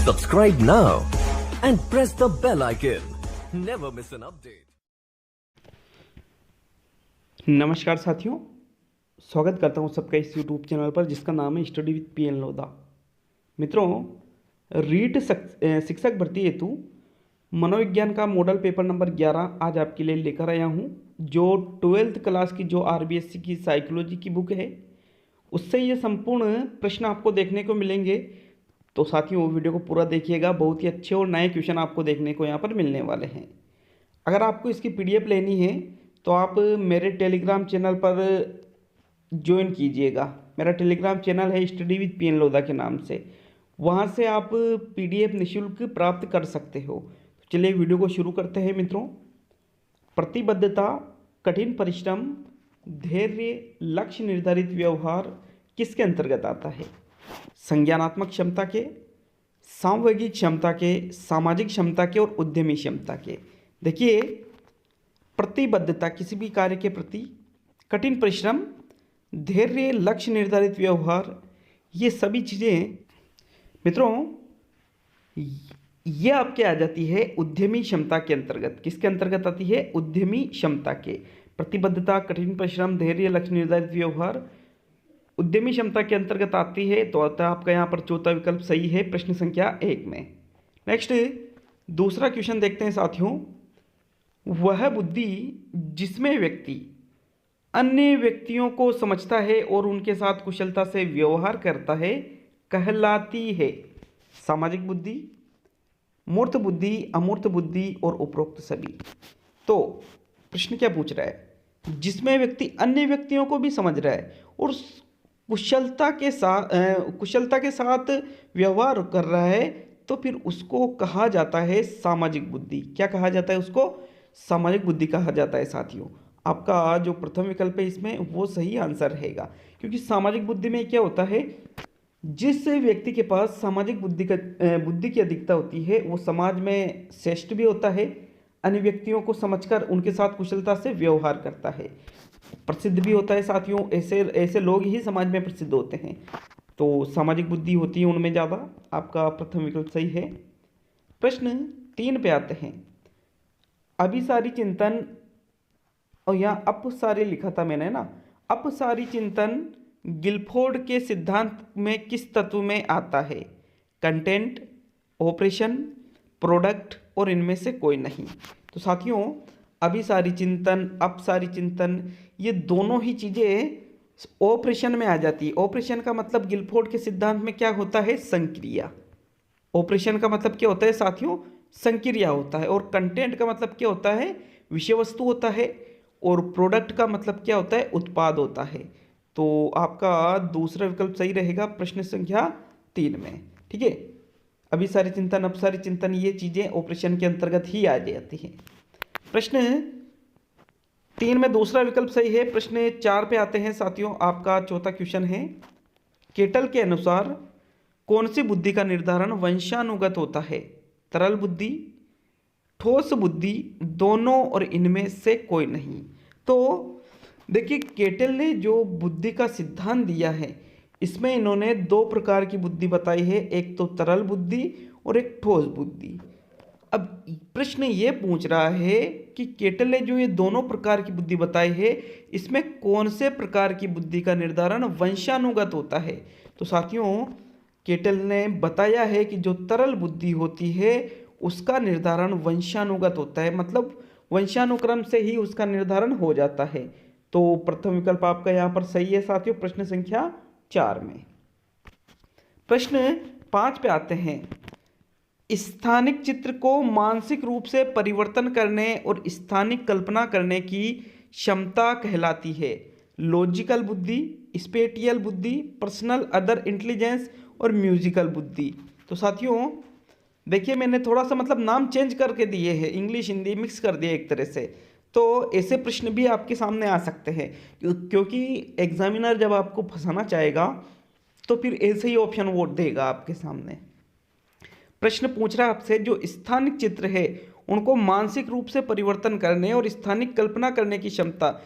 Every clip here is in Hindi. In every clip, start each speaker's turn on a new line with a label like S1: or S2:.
S1: Subscribe now and press the bell icon. Never miss an update.
S2: नमस्कार साथियों, स्वागत करता हूं सबका इस YouTube चैनल पर जिसका नाम है स्टडी विद पीएन लोधा। मित्रों, रीट शिक्षक भर्ती हेतु मनोविज्ञान का मॉडल पेपर नंबर 11 आज आपके लिए लेकर आया हूं। जो 12th क्लास की जो आरबीएससी की साइकोलॉजी की बुक है उससे ये संपूर्ण प्रश्न आपको देखने को मिलेंगे। तो साथियों, वीडियो को पूरा देखिएगा, बहुत ही अच्छे और नए क्वेश्चन आपको देखने को यहाँ पर मिलने वाले हैं। अगर आपको इसकी पीडीएफ लेनी है तो आप मेरे टेलीग्राम चैनल पर ज्वाइन कीजिएगा। मेरा टेलीग्राम चैनल है स्टडी विद पीएन लोधा के नाम से, वहाँ से आप पीडीएफ निःशुल्क प्राप्त कर सकते हो। तो चलिए वीडियो को शुरू करते हैं मित्रों। प्रतिबद्धता, कठिन परिश्रम, धैर्य, लक्ष्य निर्धारित व्यवहार किसके अंतर्गत आता है? संज्ञानात्मक क्षमता के, सांवेगिक क्षमता के, सामाजिक क्षमता के और उद्यमी क्षमता के। देखिए, प्रतिबद्धता किसी भी कार्य के प्रति, कठिन परिश्रम, धैर्य, लक्ष्य निर्धारित व्यवहार, ये सभी चीज़ें मित्रों ये आपके आ जाती है उद्यमी क्षमता के अंतर्गत। किसके अंतर्गत आती है? उद्यमी क्षमता के। प्रतिबद्धता, कठिन परिश्रम, धैर्य, लक्ष्य निर्धारित व्यवहार उद्यमी क्षमता के अंतर्गत आती है। तो आता है आपका यहाँ पर चौथा विकल्प सही है प्रश्न संख्या 1 में। नेक्स्ट दूसरा क्वेश्चन देखते हैं साथियों। वह बुद्धि जिसमें व्यक्ति अन्य व्यक्तियों को समझता है और उनके साथ कुशलता से व्यवहार करता है कहलाती है सामाजिक बुद्धि, मूर्त बुद्धि, अमूर्त बुद्धि और उपरोक्त सभी। तो प्रश्न क्या पूछ रहा है? जिसमें व्यक्ति अन्य व्यक्तियों को भी समझ रहा है और कुशलता के साथ व्यवहार कर रहा है, तो फिर उसको कहा जाता है सामाजिक बुद्धि। क्या कहा जाता है उसको? सामाजिक बुद्धि कहा जाता है साथियों। आपका जो प्रथम विकल्प है इसमें वो सही आंसर रहेगा, क्योंकि सामाजिक बुद्धि में क्या होता है, जिस व्यक्ति के पास सामाजिक बुद्धि की अधिकता होती है वो समाज में श्रेष्ठ भी होता है, अन्य व्यक्तियों को समझकर उनके साथ कुशलता से व्यवहार करता है, प्रसिद्ध भी होता है साथियों। ऐसे लोग ही समाज में प्रसिद्ध होते हैं। तो सामाजिक बुद्धि होती है उनमें ज़्यादा। आपका प्रथम विकल्प सही है। प्रश्न 3 पे आते हैं। अभिसारी चिंतन, और यहाँ अपसारी लिखा था मैंने ना, अपसारी चिंतन गिलफोर्ड के सिद्धांत में किस तत्व में आता है? कंटेंट, ऑपरेशन, प्रोडक्ट और इनमें से कोई नहीं। तो साथियों, अभिसारी चिंतन, अपसारी चिंतन, ये दोनों ही चीज़ें ऑपरेशन में आ जाती है। ऑपरेशन का मतलब गिलफोर्ड के सिद्धांत में क्या होता है? संक्रिया। ऑपरेशन का मतलब क्या होता है साथियों? संक्रिया होता है। और कंटेंट का मतलब क्या होता है? विषय वस्तु होता है। और प्रोडक्ट का मतलब क्या होता है? उत्पाद होता है। तो आपका दूसरा विकल्प सही रहेगा प्रश्न संख्या 3 में। ठीक है, अभिसारी चिंतन, अपसारी चिंतन, ये चीज़ें ऑपरेशन के अंतर्गत ही आ जाती हैं। प्रश्न 3 में दूसरा विकल्प सही है। प्रश्न 4 पे आते हैं साथियों। आपका चौथा क्वेश्चन है, केटल के अनुसार कौन सी बुद्धि का निर्धारण वंशानुगत होता है? तरल बुद्धि, ठोस बुद्धि, दोनों और इनमें से कोई नहीं। तो देखिए, केटल ने जो बुद्धि का सिद्धांत दिया है इसमें इन्होंने 2 प्रकार की बुद्धि बताई है, एक तो तरल बुद्धि और एक ठोस बुद्धि। अब प्रश्न ये पूछ रहा है कि केटल ने जो ये दोनों प्रकार की बुद्धि बताई है इसमें कौन से प्रकार की बुद्धि का निर्धारण वंशानुगत होता है? तो साथियों, केटल ने बताया है कि जो तरल बुद्धि होती है उसका निर्धारण वंशानुगत होता है, मतलब वंशानुक्रम से ही उसका निर्धारण हो जाता है। तो प्रथम विकल्प आपका यहाँ पर सही है साथियों प्रश्न संख्या 4 में। प्रश्न 5 पे आते हैं। स्थानिक चित्र को मानसिक रूप से परिवर्तन करने और स्थानिक कल्पना करने की क्षमता कहलाती है लॉजिकल बुद्धि, स्पेटियल बुद्धि, पर्सनल अदर इंटेलिजेंस और म्यूजिकल बुद्धि। तो साथियों देखिए, मैंने थोड़ा सा मतलब नाम चेंज करके दिए हैं, इंग्लिश हिंदी मिक्स कर दिया एक तरह से। तो ऐसे प्रश्न भी आपके सामने आ सकते हैं, क्योंकि एग्जामिनर जब आपको फंसाना चाहेगा तो फिर ऐसे ही ऑप्शन वो देगा आपके सामने। प्रश्न पूछ रहा है आपसे, जो स्थानिक चित्र है उनको मानसिक रूप से परिवर्तन करने और स्थानिक कल्पना करने की क्षमता,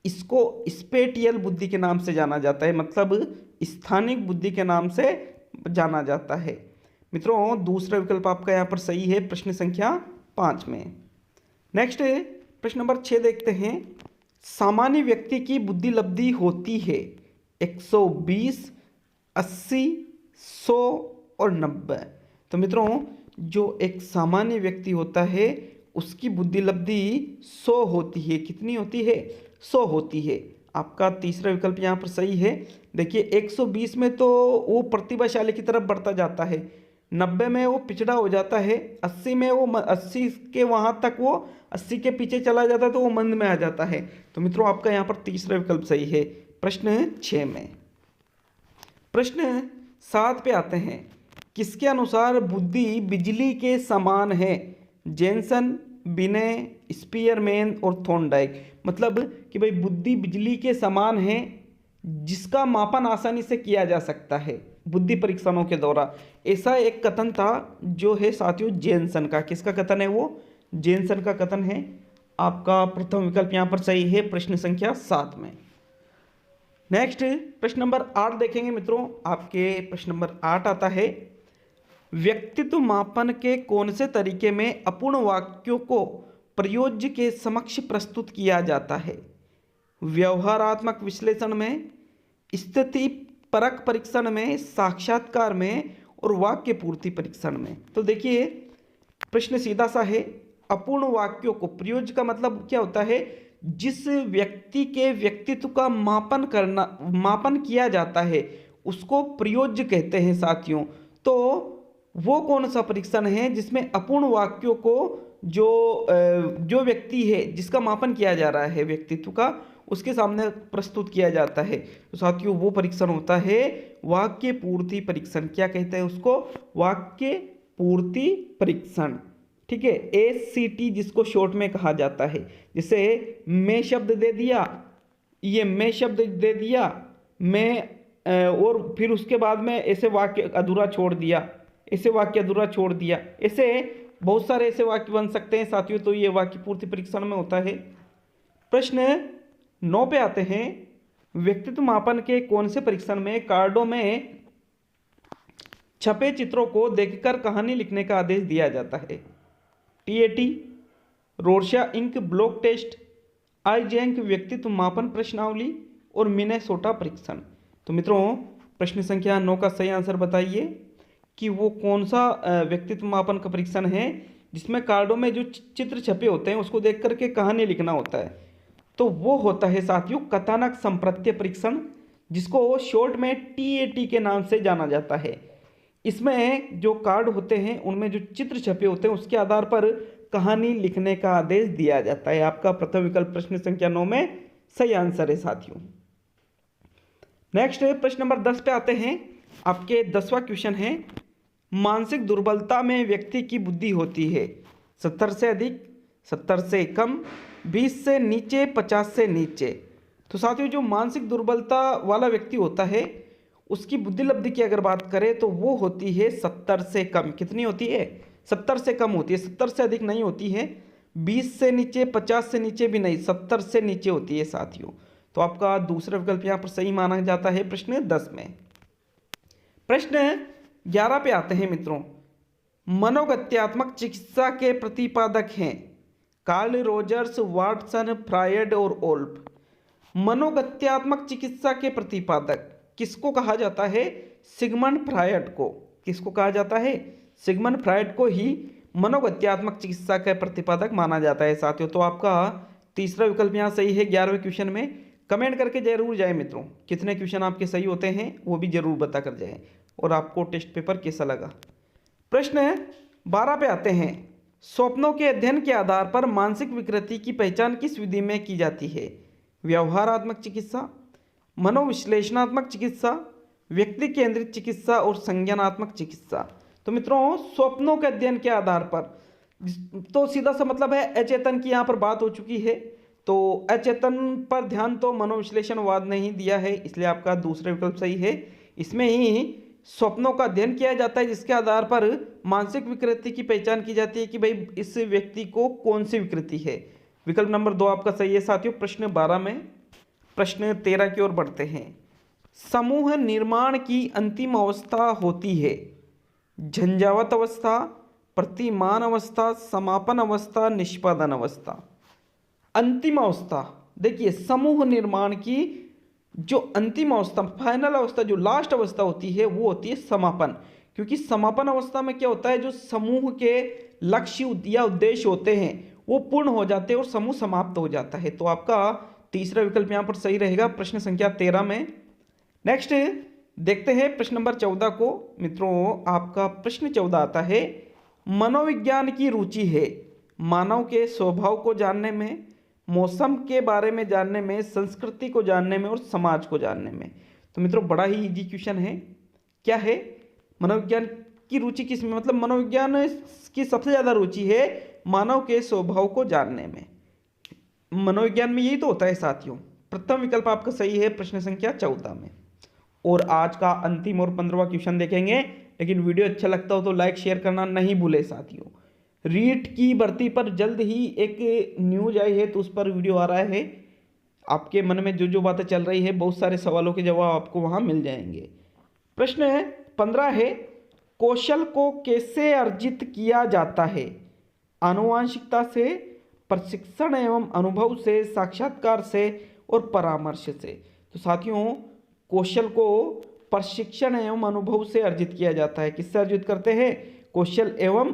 S2: इसको स्पेटियल बुद्धि के नाम से जाना जाता है, मतलब स्थानिक बुद्धि के नाम से जाना जाता है। मित्रों दूसरा विकल्प आपका यहाँ पर सही है प्रश्न संख्या 5 में। नेक्स्ट प्रश्न नंबर 6 देखते हैं। सामान्य व्यक्ति की बुद्धि लब्धि होती है 120, 80, 100 और 90। तो मित्रों जो एक सामान्य व्यक्ति होता है उसकी बुद्धि लब्धि 100 होती है। कितनी होती है? 100 होती है। आपका तीसरा विकल्प यहाँ पर सही है। देखिए 120 में तो वो प्रतिभाशाली की तरफ बढ़ता जाता है, 90 में वो पिछड़ा हो जाता है, 80 में वो 80 के वहाँ तक वो 80 के पीछे चला जाता है तो वो मंद में आ जाता है। तो मित्रों आपका यहाँ पर तीसरा विकल्प सही है प्रश्न 6 में। प्रश्न 7 पे आते हैं। किसके अनुसार बुद्धि बिजली के समान है? जेनसन, बिने, स्पीयरमैन और थॉर्नडाइक। मतलब कि भाई बुद्धि बिजली के समान है जिसका मापन आसानी से किया जा सकता है बुद्धि परीक्षणों के द्वारा। ऐसा एक कथन था जो है साथियों जेनसन का। किसका कथन है वो? जेनसन का कथन है। आपका प्रथम विकल्प यहाँ पर सही है प्रश्न संख्या 7 में। नेक्स्ट प्रश्न नंबर 8 देखेंगे मित्रों। आपके प्रश्न नंबर 8 आता है। व्यक्तित्व मापन के कौन से तरीके में अपूर्ण वाक्यों को प्रयोज्य के समक्ष प्रस्तुत किया जाता है? व्यवहारात्मक विश्लेषण में, स्थिति परक परीक्षण में, साक्षात्कार में और वाक्य पूर्ति परीक्षण में। तो देखिए प्रश्न सीधा सा है। अपूर्ण वाक्यों को, प्रयोज्य का मतलब क्या होता है? जिस व्यक्ति के व्यक्तित्व का मापन किया जाता है उसको प्रयोज्य कहते हैं साथियों। तो वो कौन सा परीक्षण है जिसमें अपूर्ण वाक्यों को जो व्यक्ति है जिसका मापन किया जा रहा है व्यक्तित्व का उसके सामने प्रस्तुत किया जाता है? तो साथियों वो परीक्षण होता है वाक्य पूर्ति परीक्षण। क्या कहते हैं उसको? वाक्य पूर्ति परीक्षण। ठीक है, ACT जिसको शॉर्ट में कहा जाता है। जैसे मैं शब्द दे दिया, ये मैं शब्द दे दिया, मैं और फिर उसके बाद में ऐसे वाक्य अधूरा छोड़ दिया, ऐसे वाक्य अधूरा छोड़ दिया, ऐसे बहुत सारे ऐसे वाक्य बन सकते हैं साथियों। तो ये वाक्य पूर्ति परीक्षण में होता है। प्रश्न 9 पे आते हैं। व्यक्तित्व मापन के कौन से परीक्षण में कार्डों में छपे चित्रों को देखकर कहानी लिखने का आदेश दिया जाता है? TAT, रोर्शा ink block test, Eysenck व्यक्तित्व मापन प्रश्नावली और मिनेसोटा परीक्षण। तो मित्रों प्रश्न संख्या 9 का सही आंसर बताइए कि वो कौन सा व्यक्तित्व मापन का परीक्षण है जिसमें कार्डों में जो चित्र छपे होते हैं उसको देख करके कहानी लिखना होता है। तो वो होता है साथियों कथानक संप्रत्य परीक्षण, जिसको शॉर्ट में TAT के नाम से जाना जाता है। इसमें जो कार्ड होते हैं उनमें जो चित्र छपे होते हैं उसके आधार पर कहानी लिखने का आदेश दिया जाता है। आपका प्रथम विकल्प प्रश्न संख्या 9 में सही आंसर है साथियों। नेक्स्ट प्रश्न नंबर 10 पे आते हैं। आपके 10वां क्वेश्चन है। मानसिक दुर्बलता में व्यक्ति की बुद्धि होती है 70 से अधिक, 70 से कम, 20 से नीचे, 50 से नीचे। तो साथियों जो मानसिक दुर्बलता वाला व्यक्ति होता है उसकी बुद्धि लब्धि की अगर बात करें तो वो होती है 70 से कम। कितनी होती है? 70 से कम होती है, 70 से अधिक नहीं होती है, 20 से नीचे, 50 से नीचे भी नहीं, 70 से नीचे होती है साथियों। तो आपका दूसरा विकल्प यहाँ पर सही माना जाता है प्रश्न 10 में। प्रश्न 11 पे आते हैं मित्रों। मनोगत्यात्मक चिकित्सा के प्रतिपादक हैं कार्ल रोजर्स, वाटसन, फ्रायड और ओल्फ। मनोगत्यात्मक चिकित्सा के प्रतिपादक किसको कहा जाता है? सिगमंड फ्रायड को। किसको कहा जाता है? सिगमंड फ्रायड को ही मनोगत्यात्मक चिकित्सा का प्रतिपादक माना जाता है साथियों। तो आपका तीसरा विकल्प यहाँ सही है 11वें क्वेश्चन में। कमेंट करके जरूर जाए मित्रों, कितने क्वेश्चन आपके सही होते हैं वो भी जरूर बता कर जाए और आपको टेस्ट पेपर कैसा लगा। प्रश्न 12 पे आते हैं। स्वप्नों के अध्ययन के आधार पर मानसिक विकृति की पहचान किस विधि में की जाती है? व्यवहारात्मक चिकित्सा, मनोविश्लेषणात्मक चिकित्सा, व्यक्ति केंद्रित चिकित्सा और संज्ञानात्मक चिकित्सा। तो मित्रों स्वप्नों के अध्ययन के आधार पर तो सीधा सा मतलब है अचेतन की यहाँ पर बात हो चुकी है। तो अचेतन पर ध्यान तो मनोविश्लेषणवाद ने ही दिया है, इसलिए आपका दूसरा विकल्प सही है। इसमें ही स्वप्नों का अध्ययन किया जाता है जिसके आधार पर मानसिक विकृति की पहचान की जाती है कि भाई इस व्यक्ति को कौन सी विकृति है। विकल्प नंबर 2 आपका सही है साथियों प्रश्न 12 में। प्रश्न 13 की ओर बढ़ते हैं। समूह निर्माण की अंतिम अवस्था होती है झंझावत अवस्था, प्रतिमान अवस्था, समापन अवस्था, निष्पादन अवस्था। अंतिम अवस्था, देखिए समूह निर्माण की जो अंतिम अवस्था, फाइनल अवस्था, जो लास्ट अवस्था होती है वो होती है समापन। क्योंकि समापन अवस्था में क्या होता है, जो समूह के लक्ष्य या उद्देश्य होते हैं वो पूर्ण हो जाते हैं और समूह समाप्त हो जाता है। तो आपका तीसरा विकल्प यहाँ पर सही रहेगा प्रश्न संख्या 13 में। नेक्स्ट देखते हैं प्रश्न नंबर 14 को। मित्रों आपका प्रश्न 14 आता है, मनोविज्ञान की रुचि है मानव के स्वभाव को जानने में, मौसम के बारे में जानने में, संस्कृति को जानने में और समाज को जानने में। तो मित्रों बड़ा ही इजी क्वेश्चन है। क्या है, मनोविज्ञान की रुचि किस में, मतलब मनोविज्ञान की सबसे ज़्यादा रुचि है मानव के स्वभाव को जानने में। मनोविज्ञान में यही तो होता है साथियों। प्रथम विकल्प आपका सही है प्रश्न संख्या 14 में। और आज का अंतिम और 15वां क्वेश्चन देखेंगे, लेकिन वीडियो अच्छा लगता हो तो लाइक शेयर करना नहीं भूले साथियों। रीट की भर्ती पर जल्द ही एक न्यूज आई है, तो उस पर वीडियो आ रहा है। आपके मन में जो जो बातें चल रही है, बहुत सारे सवालों के जवाब आपको वहां मिल जाएंगे। प्रश्न 15 है, कौशल को कैसे अर्जित किया जाता है? आनुवांशिकता से, प्रशिक्षण एवं अनुभव से, साक्षात्कार से और परामर्श से। तो साथियों कौशल को प्रशिक्षण एवं अनुभव से अर्जित किया जाता है। किससे अर्जित करते हैं? कौशल एवं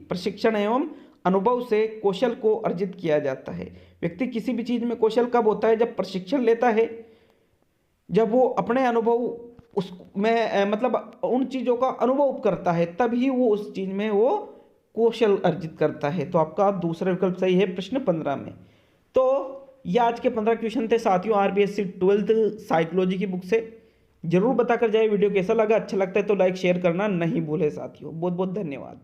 S2: प्रशिक्षण एवं अनुभव से कौशल को अर्जित किया जाता है। व्यक्ति किसी भी चीज में कौशल कब होता है? जब प्रशिक्षण लेता है, जब वो अपने अनुभव उसमें मतलब उन चीजों का अनुभव करता है, तभी वो उस चीज में वो कौशल अर्जित करता है। तो आपका दूसरा विकल्प सही है प्रश्न 15 में। तो ये आज के 15 क्वेश्चन थे साथियों आरबीएससी 12th साइकोलॉजी की बुक से। जरूर बताकर जाए वीडियो कैसा लगा। अच्छा लगता है तो लाइक शेयर करना नहीं भूले साथियों। बहुत बहुत धन्यवाद।